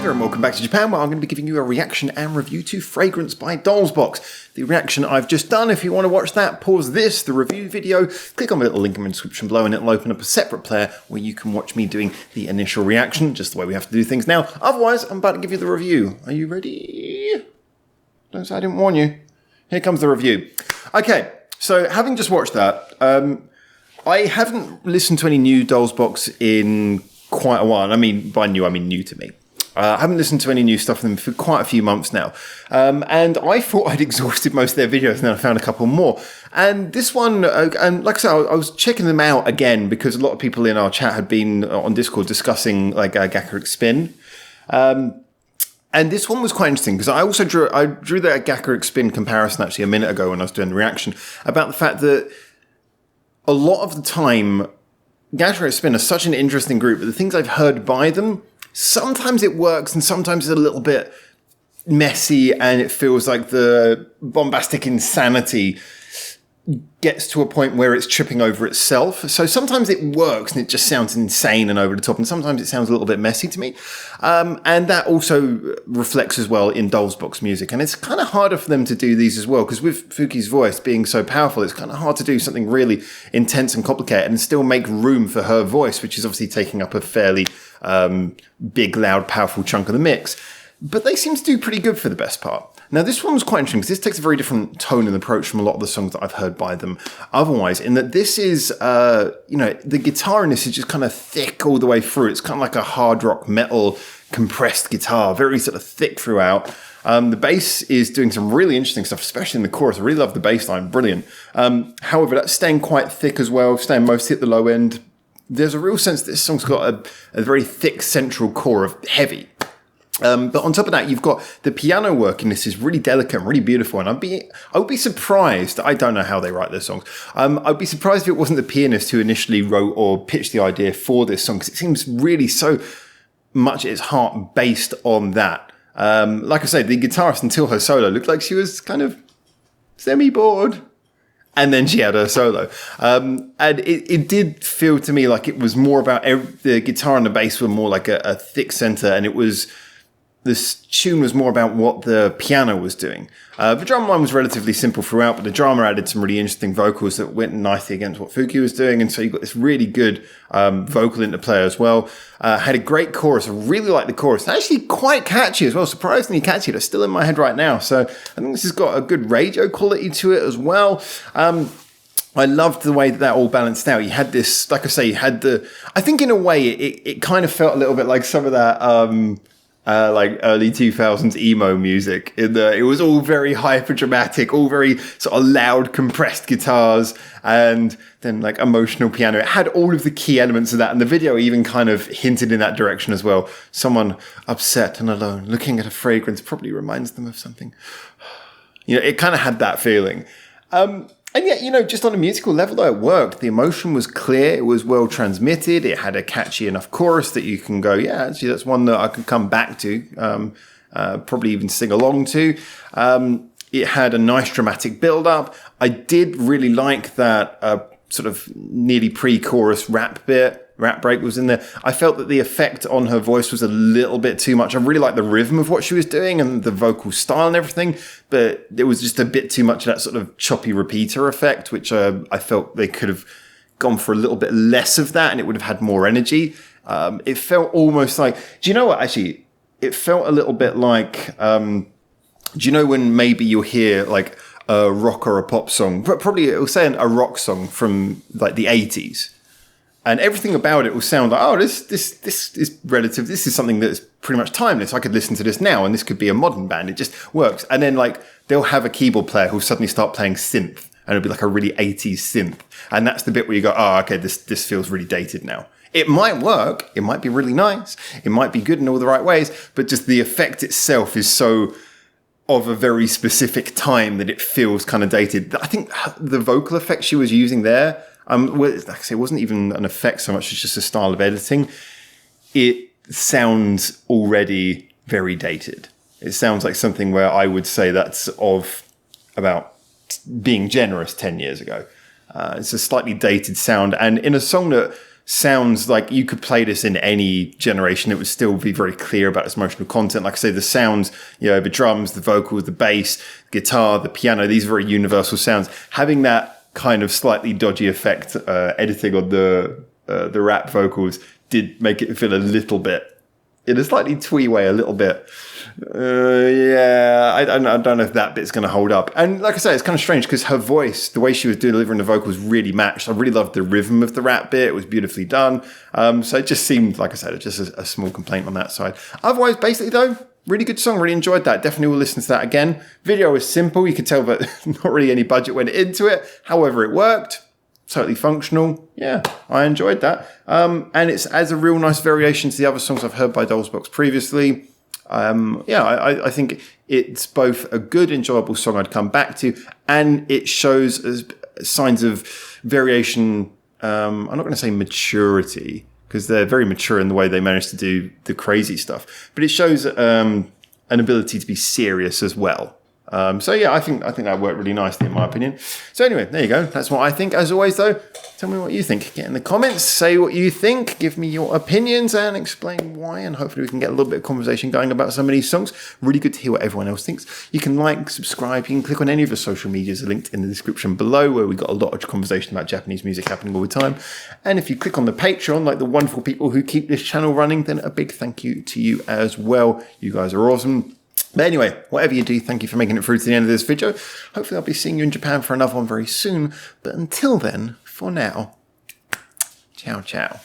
there and welcome back to Japan, where I'm going to be giving you a reaction and review to Fragrance by BOXX. The reaction I've just done, if you want to watch that, pause this, the review video, click on the little link in the description below and it'll open up a separate player where you can watch me doing the initial reaction, just the way we have to do things now. Otherwise, I'm about to give you the review. Are you ready? Don't say I didn't warn you. Here comes the review. Okay, so having just watched that, I haven't listened to any new BOXX in quite a while. I mean, by new, I mean new to me. I haven't listened to any new stuff from them for quite a few months now. And I thought I'd exhausted most of their videos, and then I found a couple more. And this one, and like I said, I was checking them out again because a lot of people in our chat had been on Discord discussing like Gakkaric Spin. And this one was quite interesting because I also drew that Gakkaric Spin comparison actually a minute ago when I was doing the reaction about the fact that a lot of the time, Gakkaric Spin are such an interesting group, but the things I've heard by them, sometimes it works and sometimes it's a little bit messy and it feels like the bombastic insanity gets to a point where it's tripping over itself. So sometimes it works and it just sounds insane and over the top, and sometimes it sounds a little bit messy to me. And that also reflects as well in BOXX music. And it's kind of harder for them to do these as well, because with Fuki's voice being so powerful, it's kind of hard to do something really intense and complicated and still make room for her voice, which is obviously taking up a fairly big, loud, powerful chunk of the mix. But they seem to do pretty good for the best part. Now, this one was quite interesting because this takes a very different tone and approach from a lot of the songs that I've heard by them otherwise, in that this is, the guitar in this is just kind of thick all the way through. It's kind of like a hard rock metal compressed guitar, very sort of thick throughout. The bass is doing some really interesting stuff, especially in the chorus. I really love the bass line, brilliant. However, that's staying quite thick as well, staying mostly at the low end. There's a real sense that this song's got a very thick central core of heavy. But on top of that, you've got the piano work in this is really delicate and really beautiful. And I would be surprised. I don't know how they write their songs. I'd be surprised if it wasn't the pianist who initially wrote or pitched the idea for this song, because it seems really so much at its heart based on that. Like I said, the guitarist until her solo looked like she was kind of semi-bored. And then she had her solo. And it did feel to me like it was more about the guitar and the bass were more like a thick center, and this tune was more about what the piano was doing. The drum line was relatively simple throughout, but the drama added some really interesting vocals that went nicely against what Fuki was doing. And so you got this really good vocal interplay as well. Had a great chorus. I really like the chorus. Actually quite catchy as well. Surprisingly catchy. It's still in my head right now. So I think this has got a good radio quality to it as well. I loved the way that all balanced out. You had this, like I say, I think in a way it kind of felt a little bit like some of that like early 2000s emo music. It was all very hyper dramatic, all very sort of loud compressed guitars, and then like emotional piano. It had all of the key elements of that, and the video even kind of hinted in that direction as well. Someone upset and alone looking at a fragrance probably reminds them of something. It kind of had that feeling. And yet, just on a musical level, though, it worked. The emotion was clear. It was well transmitted. It had a catchy enough chorus that you can go, yeah, actually, that's one that I could come back to, probably even sing along to. It had a nice dramatic build-up. I did really like that sort of nearly pre-chorus rap break was in there. I felt that the effect on her voice was a little bit too much. I really liked the rhythm of what she was doing and the vocal style and everything, but there was just a bit too much of that sort of choppy repeater effect, which I felt they could have gone for a little bit less of that and it would have had more energy. It felt almost like, do you know what, actually, it felt a little bit like, do you know when maybe you'll hear like a rock or a pop song, but probably it will say a rock song from like the 80s. And everything about it will sound like, oh, this is relative. This is something that's pretty much timeless. I could listen to this now and this could be a modern band. It just works. And then like they'll have a keyboard player who'll suddenly start playing synth, and it'll be like a really 80s synth. And that's the bit where you go, oh, okay, this feels really dated now. It might work. It might be really nice. It might be good in all the right ways. But just the effect itself is so of a very specific time that it feels kind of dated. I think the vocal effect she was using there, like I say, it wasn't even an effect so much as just a style of editing. It sounds already very dated. It sounds like something where I would say that's of about being generous 10 years ago. It's a slightly dated sound, and in a song that sounds like you could play this in any generation. It would still be very clear about its emotional content. Like I say, the sounds, the drums, the vocals, the bass, guitar, the piano, these are very universal sounds. Having that kind of slightly dodgy effect editing on the rap vocals did make it feel a little bit, in a slightly twee way, a little bit. I don't know if that bit's going to hold up. And like I say, it's kind of strange because her voice, the way she was delivering the vocals, really matched. I really loved the rhythm of the rap bit. It was beautifully done. So it just seemed, like I said, just a small complaint on that side. Otherwise, basically though, really good song. Really enjoyed that. Definitely will listen to that again. Video was simple. You can tell that not really any budget went into it. However, it worked. Totally functional. Yeah, I enjoyed that. And it's as a real nice variation to the other songs I've heard by DOLLZBOXX previously. I think it's both a good, enjoyable song I'd come back to, and it shows signs of variation. I'm not going to say maturity, because they're very mature in the way they manage to do the crazy stuff, but it shows an ability to be serious as well. I think that worked really nicely in my opinion. So anyway, there you go. That's what I think. As always though, tell me what you think. Get in the comments, say what you think, give me your opinions and explain why, and hopefully we can get a little bit of conversation going about some of these songs. Really good to hear what everyone else thinks. You can like, subscribe, you can click on any of the social medias linked in the description below, where we've got a lot of conversation about Japanese music happening all the time. And if you click on the Patreon, like the wonderful people who keep this channel running, then a big thank you to you as well. You guys are awesome. But anyway, whatever you do, thank you for making it through to the end of this video. Hopefully I'll be seeing you in Japan for another one very soon. But until then, for now, ciao, ciao.